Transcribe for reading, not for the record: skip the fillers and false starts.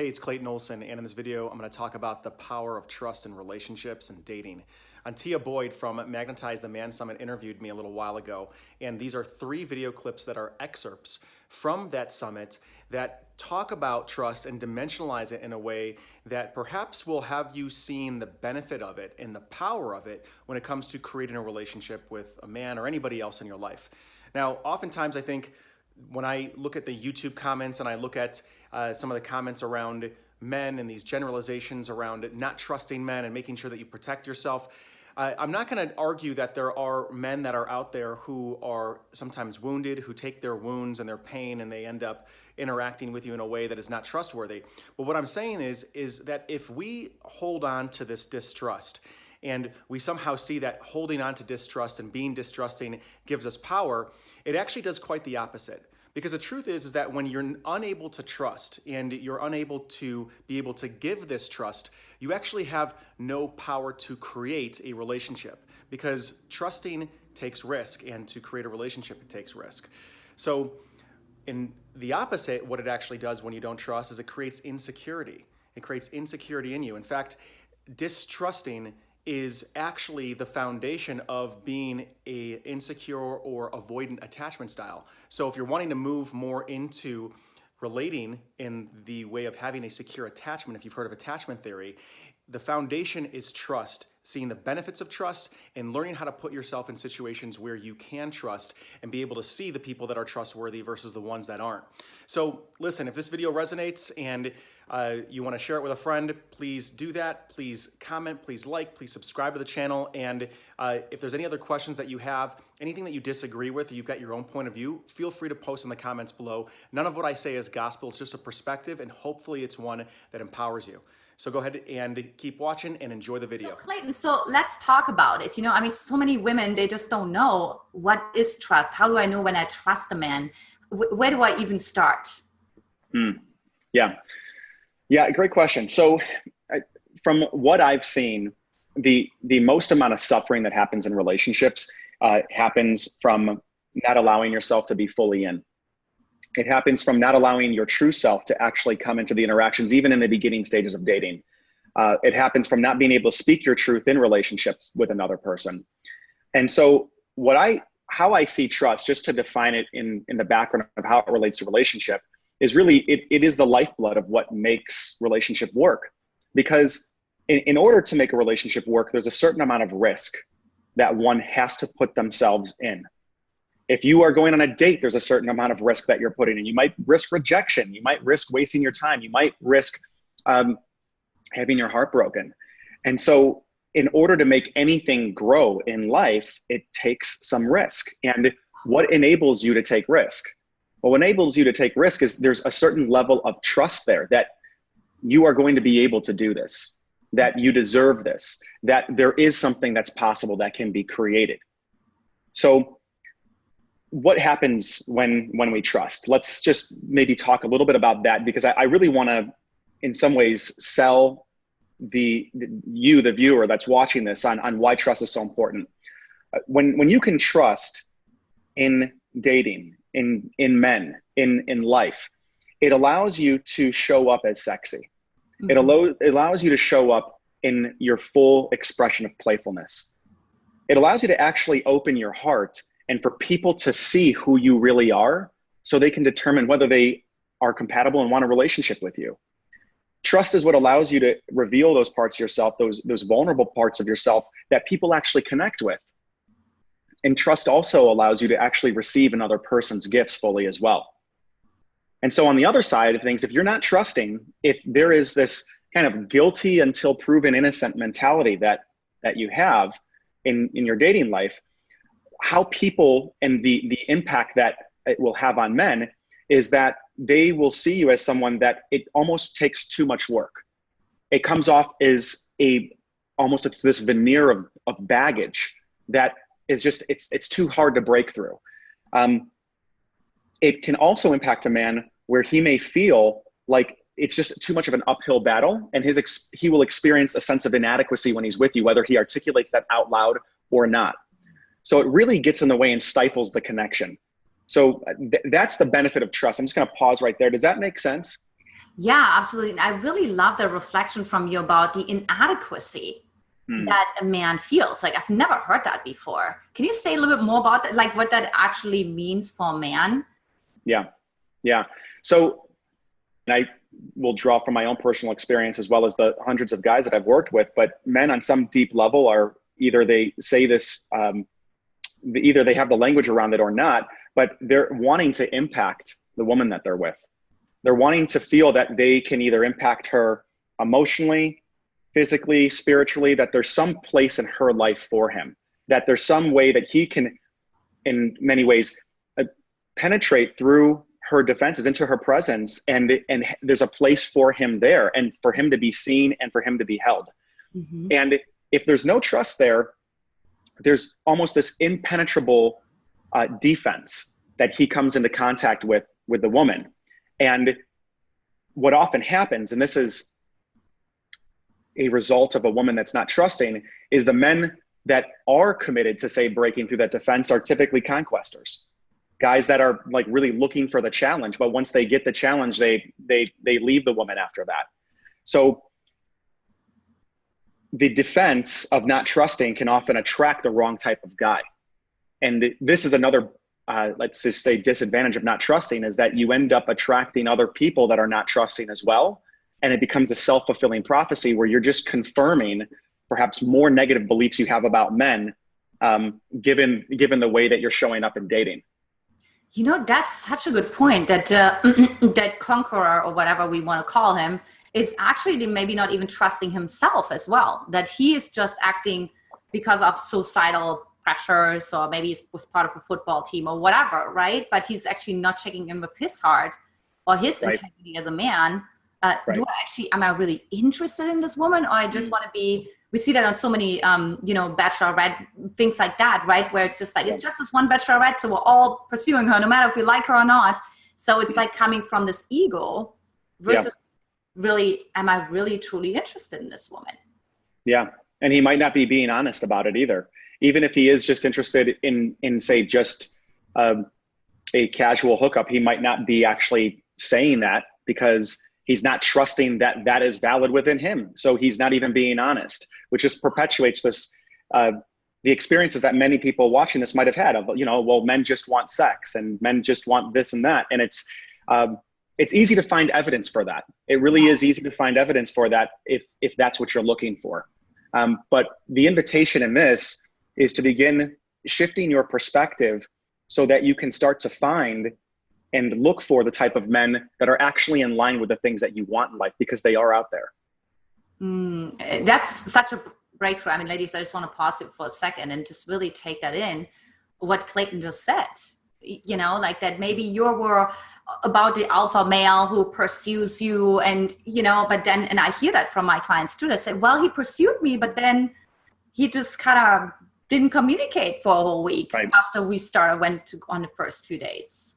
Hey, it's Clayton Olson, and in this video, I'm going to talk about the power of trust in relationships and dating. Antia Boyd from Magnetize the Man Summit interviewed me a little while ago, and these are 3 video clips that are excerpts from that summit that talk about trust and dimensionalize it in a way that perhaps will have you seeing the benefit of it and the power of it when it comes to creating a relationship with a man or anybody else in your life. Now, oftentimes I think when I look at the YouTube comments and I look at some of the comments around men and these generalizations around not trusting men and making sure that you protect yourself, I'm not going to argue that there are men that are out there who are sometimes wounded, who take their wounds and their pain and they end up interacting with you in a way that is not trustworthy. But what I'm saying is that if we hold on to this distrust and we somehow see that holding on to distrust and being distrusting gives us power, it actually does quite the opposite. Because the truth is that when you're unable to trust and you're unable to be able to give this trust, you actually have no power to create a relationship, because trusting takes risk, and to create a relationship, it takes risk. So in the opposite, what it actually does when you don't trust is it creates insecurity. It creates insecurity in you. In fact, distrusting is actually the foundation of being a insecure or avoidant attachment style. So if you're wanting to move more into relating in the way of having a secure attachment, if you've heard of attachment theory, the foundation is trust, seeing the benefits of trust and learning how to put yourself in situations where you can trust and be able to see the people that are trustworthy versus the ones that aren't. So listen, if this video resonates and you want to share it with a friend, please do that. Please comment, please like, please subscribe to the channel. And if there's any other questions that you have, anything that you disagree with, or you've got your own point of view, feel free to post in the comments below. None of what I say is gospel. It's just a perspective, and hopefully it's one that empowers you. So go ahead and keep watching and enjoy the video. So Clayton, so let's talk about it. I mean, so many women, they just don't know what is trust. How do I know when I trust a man? Where do I even start? Yeah, great question. So from what I've seen, the most amount of suffering that happens in relationships happens from not allowing yourself to be fully in. It happens from not allowing your true self to actually come into the interactions, even in the beginning stages of dating. It happens from not being able to speak your truth in relationships with another person. And so how I see trust, just to define it in the background of how it relates to relationship, is really, it is the lifeblood of what makes relationship work. Because in order to make a relationship work, there's a certain amount of risk that one has to put themselves in. If you are going on a date, there's a certain amount of risk that you're putting in. You might risk rejection. You might risk wasting your time. You might risk having your heart broken. And so in order to make anything grow in life, it takes some risk. And what enables you to take risk? Well, what enables you to take risk is there's a certain level of trust there that you are going to be able to do this, that you deserve this, that there is something that's possible that can be created. So what happens when we trust? Let's just maybe talk a little bit about that, because I really want to, in some ways, sell the viewer that's watching this on why trust is so important. When you can trust in dating, in men, in life, it allows you to show up as sexy. Mm-hmm. It allows you to show up in your full expression of playfulness. It allows you to actually open your heart and for people to see who you really are, so they can determine whether they are compatible and want a relationship with you. Trust is what allows you to reveal those parts of yourself, those vulnerable parts of yourself that people actually connect with. And trust also allows you to actually receive another person's gifts fully as well. And so on the other side of things, if you're not trusting, if there is this kind of guilty until proven innocent mentality that you have in your dating life, how people and the impact that it will have on men is that they will see you as someone that it almost takes too much work. It comes off as it's this veneer of baggage that is just, it's too hard to break through. It can also impact a man where he may feel like it's just too much of an uphill battle, and he will experience a sense of inadequacy when he's with you, whether he articulates that out loud or not. So it really gets in the way and stifles the connection. So that's the benefit of trust. I'm just going to pause right there. Does that make sense? Yeah, absolutely. And I really love the reflection from you about the inadequacy that a man feels. Like, I've never heard that before. Can you say a little bit more about that, like what that actually means for a man? Yeah. Yeah. So, and I will draw from my own personal experience as well as the hundreds of guys that I've worked with, but men on some deep level are either they say this, either they have the language around it or not, but they're wanting to impact the woman that they're with. They're wanting to feel that they can either impact her emotionally, physically, spiritually, that there's some place in her life for him, that there's some way that he can, in many ways, penetrate through her defenses into her presence, and there's a place for him there, and for him to be seen and for him to be held. Mm-hmm. And if there's no trust there, there's almost this impenetrable defense that he comes into contact with the woman. And what often happens, and this is a result of a woman that's not trusting, is the men that are committed to, say, breaking through that defense are typically conquestors. Guys that are like really looking for the challenge, but once they get the challenge, they leave the woman after that. So the defense of not trusting can often attract the wrong type of guy. And this is another, let's just say, disadvantage of not trusting, is that you end up attracting other people that are not trusting as well. And it becomes a self-fulfilling prophecy where you're just confirming perhaps more negative beliefs you have about men, given the way that you're showing up in dating. You know, that's such a good point, that that conqueror, or whatever we want to call him, is actually maybe not even trusting himself as well, that he is just acting because of societal pressures, or maybe he was part of a football team or whatever, right? But he's actually not checking in with his heart or his integrity as a man. Am I really interested in this woman, or I just want to be, we see that on so many, bachelorette, things like that, right? Where it's just like, it's just this one bachelorette, so we're all pursuing her, no matter if we like her or not. So it's like coming from this ego versus really, am I really truly interested in this woman? Yeah. And he might not be being honest about it either. Even if he is just interested in say, just a casual hookup, he might not be actually saying that because he's not trusting that that is valid within him. So he's not even being honest, which just perpetuates this, the experiences that many people watching this might have had of, well, men just want sex and men just want this and that. And it's easy to find evidence for that. It really is easy to find evidence for that if that's what you're looking for. But the invitation in this is to begin shifting your perspective so that you can start to find and look for the type of men that are actually in line with the things that you want in life, because they are out there. That's such a breakthrough. I mean, ladies, I just want to pause it for a second and just really take that in, what Clayton just said, like that maybe you were about the alpha male who pursues you, and, but then, and I hear that from my clients too, that said, well, he pursued me, but then he just kind of didn't communicate for a whole week after we went on the first few dates.